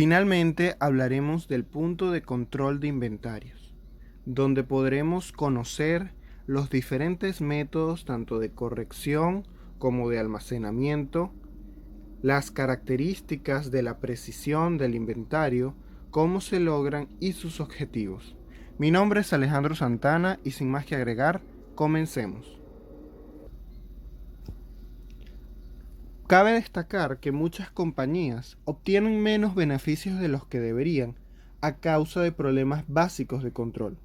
Finalmente hablaremos del punto de control de inventarios, donde podremos conocer los diferentes métodos tanto de corrección como de almacenamiento, las características de la precisión del inventario, cómo se logran y sus objetivos. Mi nombre es Alejandro Santana y sin más que agregar, comencemos. Cabe destacar que muchas compañías obtienen menos beneficios de los que deberían a causa de problemas básicos de control.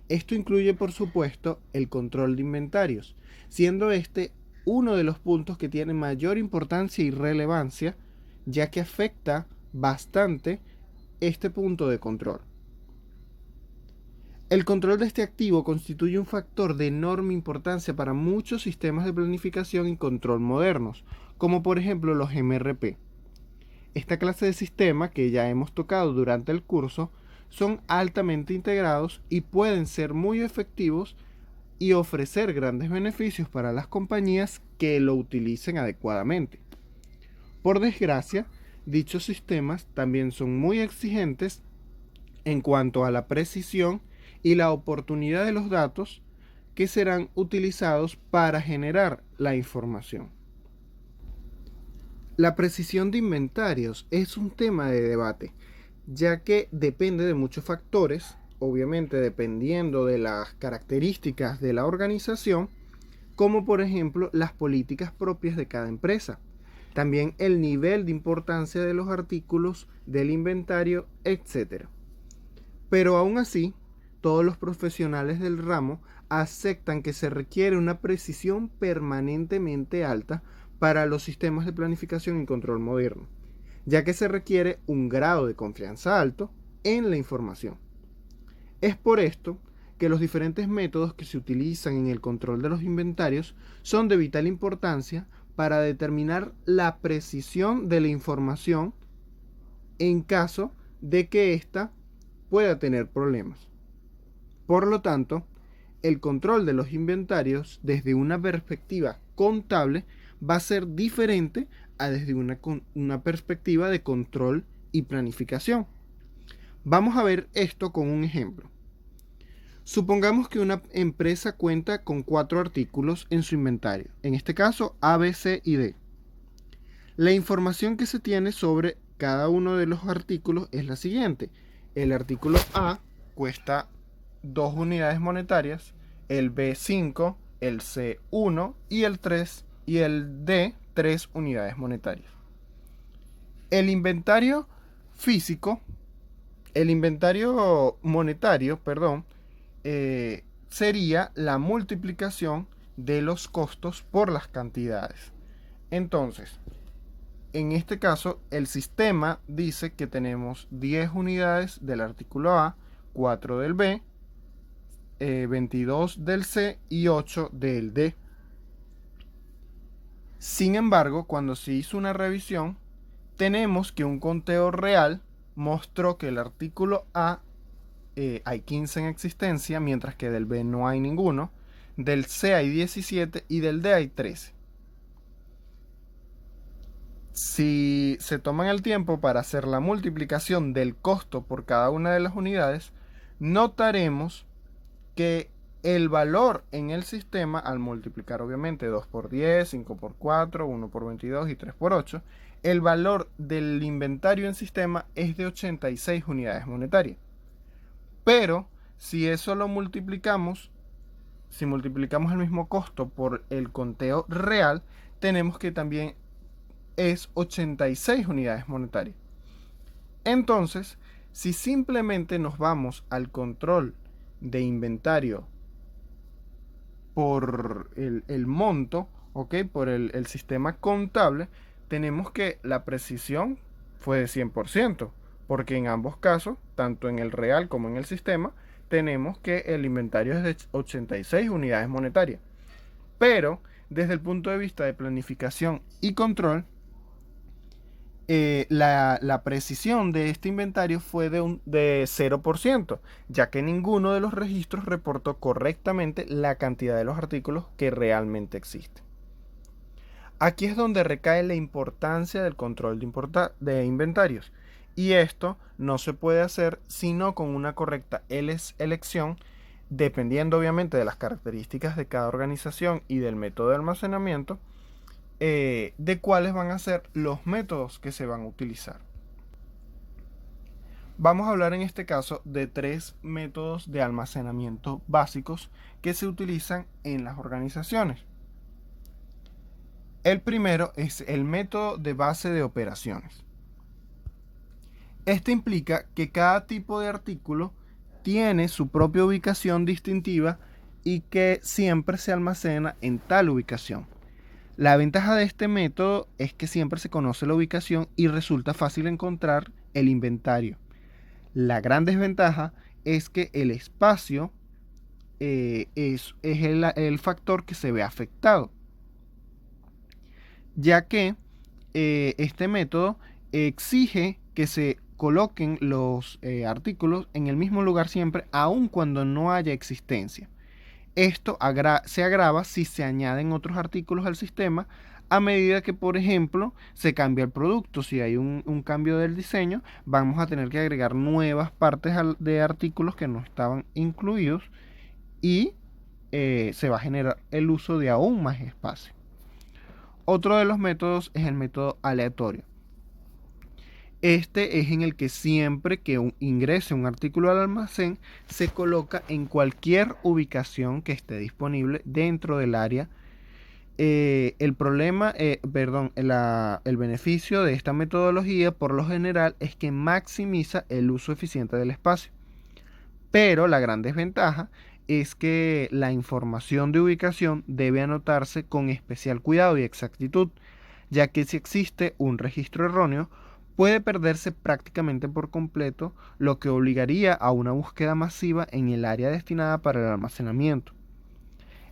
Esto incluye, por supuesto, el control de inventarios, siendo este uno de los puntos que tiene mayor importancia y relevancia, ya que afecta bastante este punto de control. El control de este activo constituye un factor de enorme importancia para muchos sistemas de planificación y control modernos, como por ejemplo los MRP. Esta clase de sistema que ya hemos tocado durante el curso son altamente integrados y pueden ser muy efectivos y ofrecer grandes beneficios para las compañías que lo utilicen adecuadamente. Por desgracia, dichos sistemas también son muy exigentes en cuanto a la precisión y la oportunidad de los datos que serán utilizados para generar la información. La precisión de inventarios es un tema de debate, ya que depende de muchos factores, obviamente dependiendo de las características de la organización, como por ejemplo las políticas propias de cada empresa, también el nivel de importancia de los artículos del inventario, etc. Pero aún así, todos los profesionales del ramo aceptan que se requiere una precisión permanentemente alta para los sistemas de planificación y control moderno, ya que se requiere un grado de confianza alto en la información. Es por esto que los diferentes métodos que se utilizan en el control de los inventarios son de vital importancia para determinar la precisión de la información en caso de que ésta pueda tener problemas. Por lo tanto, el control de los inventarios desde una perspectiva contable va a ser diferente a desde una perspectiva de control y planificación. Vamos a ver esto con un ejemplo. Supongamos que una empresa cuenta con 4 artículos en su inventario, en este caso A, B, C y D. La información que se tiene sobre cada uno de los artículos es la siguiente. El artículo A cuesta 2 unidades monetarias, el B 5, el C 1 y el 3 y el D 3 unidades monetarias. El inventario monetario, sería la multiplicación de los costos por las cantidades. Entonces, en este caso, el sistema dice que tenemos 10 unidades del artículo A, 4 del B, 22 del C y 8 del D. Sin embargo, cuando se hizo una revisión, tenemos que un conteo real mostró que el artículo A hay 15 en existencia, mientras que del B no hay ninguno, del C hay 17 y del D hay 13. Si se toman el tiempo para hacer la multiplicación del costo por cada una de las unidades, notaremos que el valor en el sistema, al multiplicar obviamente 2 por 10, 5 por 4, 1 por 22 y 3 por 8, el valor del inventario en sistema es de 86 unidades monetarias. Pero si eso lo multiplicamos, si multiplicamos el mismo costo por el conteo real, tenemos que también es 86 unidades monetarias. Entonces, si simplemente nos vamos al control de inventario por el monto, por el sistema contable, tenemos que la precisión fue de 100%, porque en ambos casos, tanto en el real como en el sistema, tenemos que el inventario es de 86 unidades monetarias. Pero, desde el punto de vista de planificación y control, la precisión de este inventario fue de 0%, ya que ninguno de los registros reportó correctamente la cantidad de los artículos que realmente existen. Aquí es donde recae la importancia del control de inventarios Y esto no se puede hacer sino con una correcta elección, dependiendo obviamente de las características de cada organización y del método de almacenamiento, de cuáles van a ser los métodos que se van a utilizar. Vamos a hablar en este caso de 3 métodos de almacenamiento básicos que se utilizan en las organizaciones. El primero es el método de base de operaciones. Este implica que cada tipo de artículo tiene su propia ubicación distintiva y que siempre se almacena en tal ubicación. La ventaja de este método es que siempre se conoce la ubicación y resulta fácil encontrar el inventario. La gran desventaja es que el espacio es el factor que se ve afectado, ya que este método exige que se coloquen los artículos en el mismo lugar siempre, aun cuando no haya existencia. Esto se agrava si se añaden otros artículos al sistema a medida que, por ejemplo, se cambia el producto. Si hay un cambio del diseño, vamos a tener que agregar nuevas partes de artículos que no estaban incluidos y se va a generar el uso de aún más espacio. Otro de los métodos es el método aleatorio. Este es en el que siempre que ingrese un artículo al almacén, se coloca en cualquier ubicación que esté disponible dentro del área. El beneficio de esta metodología por lo general es que maximiza el uso eficiente del espacio. Pero la gran desventaja es que la información de ubicación debe anotarse con especial cuidado y exactitud, ya que si existe un registro erróneo, puede perderse prácticamente por completo, lo que obligaría a una búsqueda masiva en el área destinada para el almacenamiento.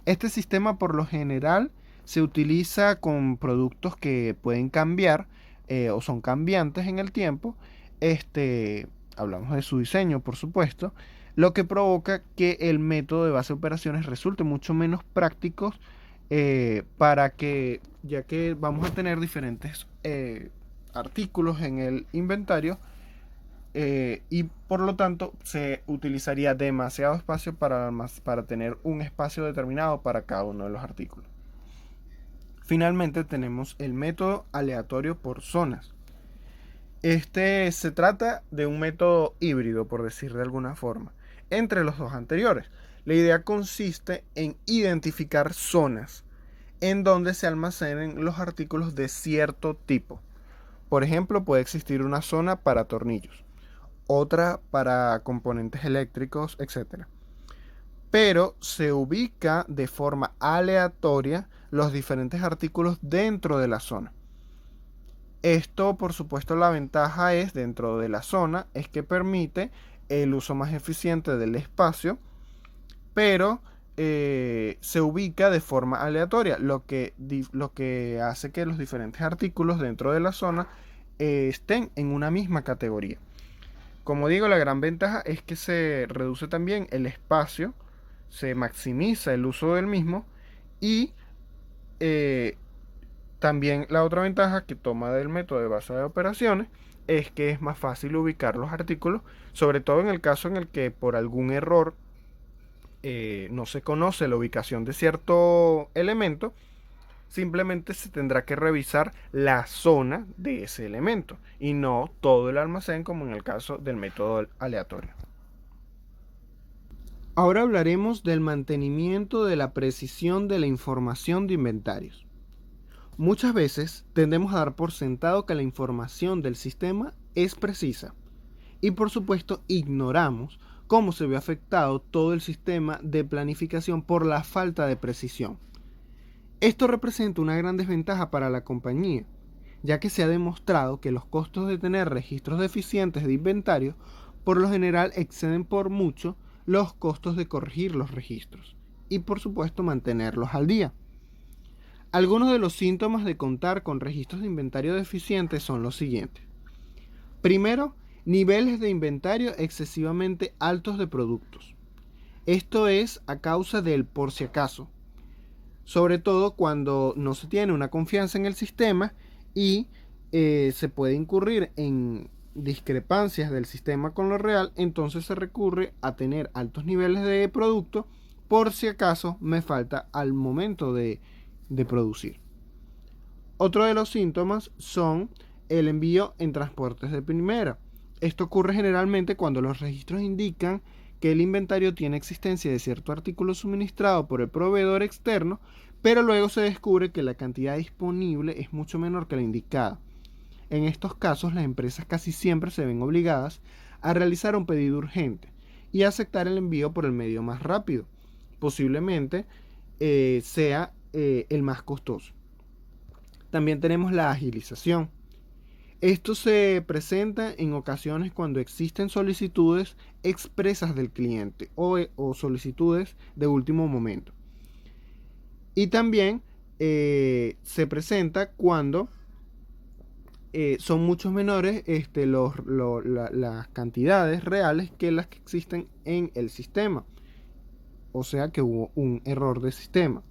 Este sistema por lo general se utiliza con productos que pueden cambiar o son cambiantes en el tiempo. Hablamos de su diseño, por supuesto, lo que provoca que el método de base de operaciones resulte mucho menos práctico ya que vamos a tener diferentes artículos en el inventario y por lo tanto se utilizaría demasiado espacio para tener un espacio determinado para cada uno de los artículos. Finalmente tenemos el método aleatorio por zonas. Este se trata de un método híbrido, por decir de alguna forma, entre los dos anteriores. La idea consiste en identificar zonas en donde se almacenen los artículos de cierto tipo. Por ejemplo, puede existir una zona para tornillos, otra para componentes eléctricos, etc. Pero se ubica de forma aleatoria los diferentes artículos dentro de la zona. Esto, por supuesto, la ventaja es dentro de la zona, es que permite el uso más eficiente del espacio, pero se ubica de forma aleatoria, lo que hace que los diferentes artículos dentro de la zona estén en una misma categoría. Como digo, la gran ventaja es que se reduce también el espacio, se maximiza el uso del mismo y también la otra ventaja que toma del método de base de operaciones es que es más fácil ubicar los artículos, sobre todo en el caso en el que por algún error no se conoce la ubicación de cierto elemento. Simplemente se tendrá que revisar la zona de ese elemento y no todo el almacén como en el caso del método aleatorio. Ahora hablaremos del mantenimiento de la precisión de la información de inventarios. Muchas veces tendemos a dar por sentado que la información del sistema es precisa y por supuesto ignoramos cómo se ve afectado todo el sistema de planificación por la falta de precisión. Esto representa una gran desventaja para la compañía, ya que se ha demostrado que los costos de tener registros deficientes de inventario por lo general exceden por mucho los costos de corregir los registros y por supuesto mantenerlos al día. Algunos de los síntomas de contar con registros de inventario deficientes son los siguientes. Primero, niveles de inventario excesivamente altos de productos. Esto es a causa del por si acaso, sobre todo cuando no se tiene una confianza en el sistema y se puede incurrir en discrepancias del sistema con lo real, entonces se recurre a tener altos niveles de producto por si acaso me falta al momento de producir. Otro de los síntomas son el envío en transportes de primera. Esto ocurre generalmente cuando los registros indican que el inventario tiene existencia de cierto artículo suministrado por el proveedor externo, pero luego se descubre que la cantidad disponible es mucho menor que la indicada. En estos casos, las empresas casi siempre se ven obligadas a realizar un pedido urgente y aceptar el envío por el medio más rápido, posiblemente sea el más costoso. También tenemos la agilización. Esto se presenta en ocasiones cuando existen solicitudes expresas del cliente o solicitudes de último momento. Y también se presenta cuando son muchos menores las cantidades reales que las que existen en el sistema. O sea que hubo un error de sistema.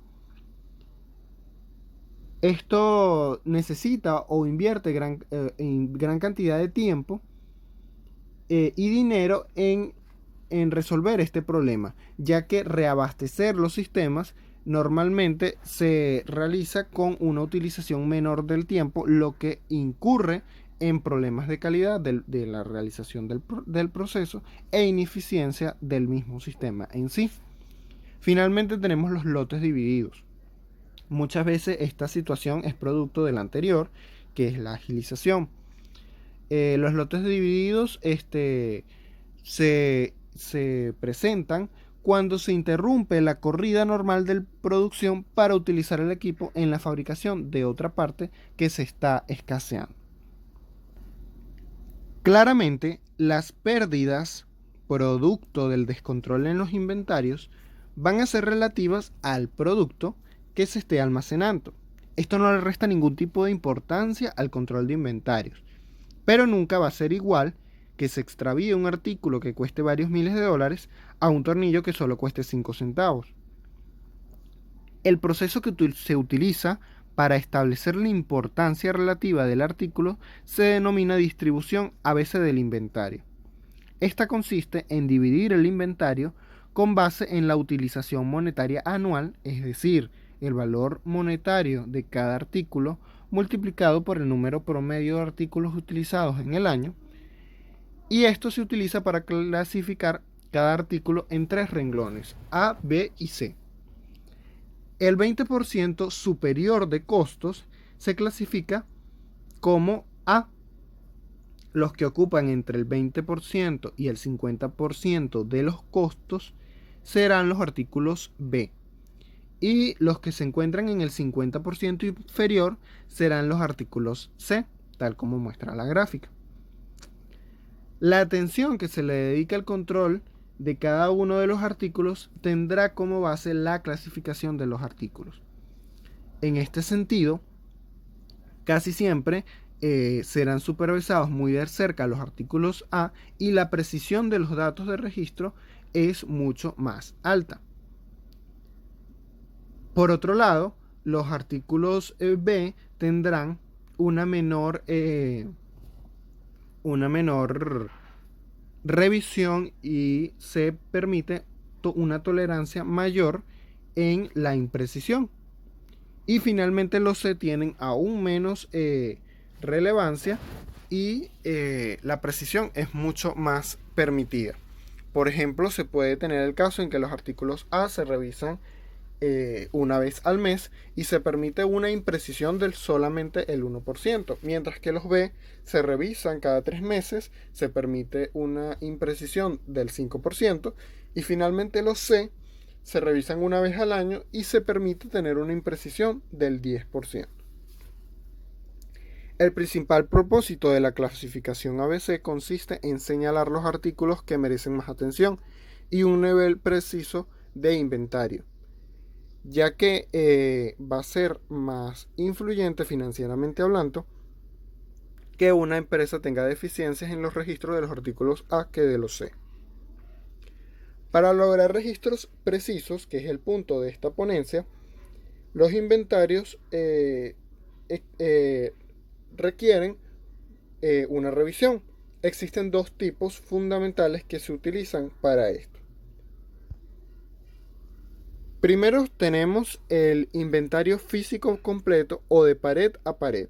Esto necesita o invierte gran cantidad de tiempo y dinero en resolver este problema, ya que reabastecer los sistemas normalmente se realiza con una utilización menor del tiempo, lo que incurre en problemas de calidad de la realización del proceso e ineficiencia del mismo sistema en sí. Finalmente tenemos los lotes divididos. Muchas veces esta situación es producto de la anterior, que es la agilización. Los lotes divididos se presentan cuando se interrumpe la corrida normal de producción para utilizar el equipo en la fabricación de otra parte que se está escaseando. Claramente, las pérdidas producto del descontrol en los inventarios van a ser relativas al producto que se esté almacenando. Esto no le resta ningún tipo de importancia al control de inventarios, pero nunca va a ser igual que se extravíe un artículo que cueste varios miles de dólares a un tornillo que solo cueste 5 centavos. El proceso que se utiliza para establecer la importancia relativa del artículo se denomina distribución a veces del inventario. Esta consiste en dividir el inventario con base en la utilización monetaria anual, es decir, el valor monetario de cada artículo multiplicado por el número promedio de artículos utilizados en el año, y esto se utiliza para clasificar cada artículo en 3 renglones, A, B y C. El 20% superior de costos se clasifica como A. Los que ocupan entre el 20% y el 50% de los costos serán los artículos B. Y los que se encuentran en el 50% inferior serán los artículos C, tal como muestra la gráfica. La atención que se le dedica al control de cada uno de los artículos tendrá como base la clasificación de los artículos. En este sentido, casi siempre serán supervisados muy de cerca los artículos A y la precisión de los datos de registro es mucho más alta. Por otro lado, los artículos B tendrán una menor revisión y se permite una tolerancia mayor en la imprecisión. Y finalmente los C tienen aún menos relevancia y la precisión es mucho más permitida. Por ejemplo, se puede tener el caso en que los artículos A se revisan una vez al mes y se permite una imprecisión del solamente el 1%, mientras que los B se revisan cada 3 meses, se permite una imprecisión del 5% y finalmente los C se revisan una vez al año y se permite tener una imprecisión del 10%. El principal propósito de la clasificación ABC consiste en señalar los artículos que merecen más atención y un nivel preciso de inventario, ya que va a ser más influyente financieramente hablando que una empresa tenga deficiencias en los registros de los artículos A que de los C. Para lograr registros precisos, que es el punto de esta ponencia, los inventarios requieren una revisión. existen dos tipos fundamentales que se utilizan para esto. Primero tenemos el inventario físico completo o de pared a pared.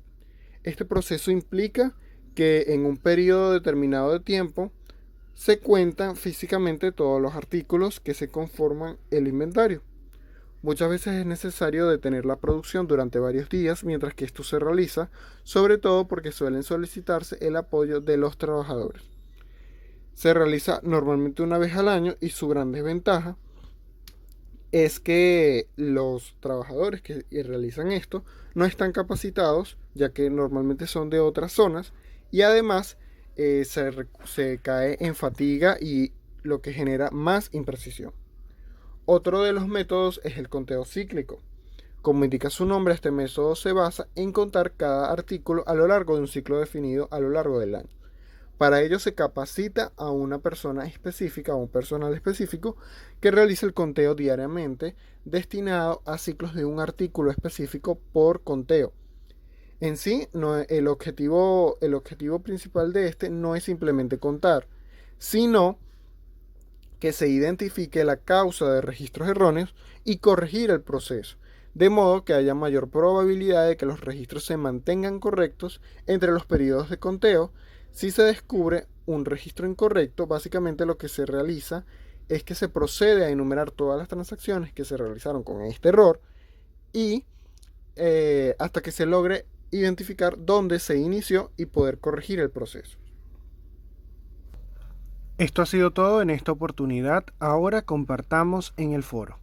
Este proceso implica que en un periodo determinado de tiempo se cuentan físicamente todos los artículos que se conforman el inventario. Muchas veces es necesario detener la producción durante varios días mientras que esto se realiza, sobre todo porque suelen solicitarse el apoyo de los trabajadores. Se realiza normalmente una vez al año y su gran desventaja es que los trabajadores que realizan esto no están capacitados, ya que normalmente son de otras zonas, y además se cae en fatiga y lo que genera más imprecisión. Otro de los métodos es el conteo cíclico. Como indica su nombre, este método se basa en contar cada artículo a lo largo de un ciclo definido a lo largo del año. Para ello se capacita a una persona específica, a un personal específico, que realice el conteo diariamente, destinado a ciclos de un artículo específico por conteo. En sí, el objetivo principal de este no es simplemente contar, sino que se identifique la causa de registros erróneos y corregir el proceso, de modo que haya mayor probabilidad de que los registros se mantengan correctos entre los periodos de conteo. Si se descubre un registro incorrecto, básicamente lo que se realiza es que se procede a enumerar todas las transacciones que se realizaron con este error y hasta que se logre identificar dónde se inició y poder corregir el proceso. Esto ha sido todo en esta oportunidad. Ahora compartamos en el foro.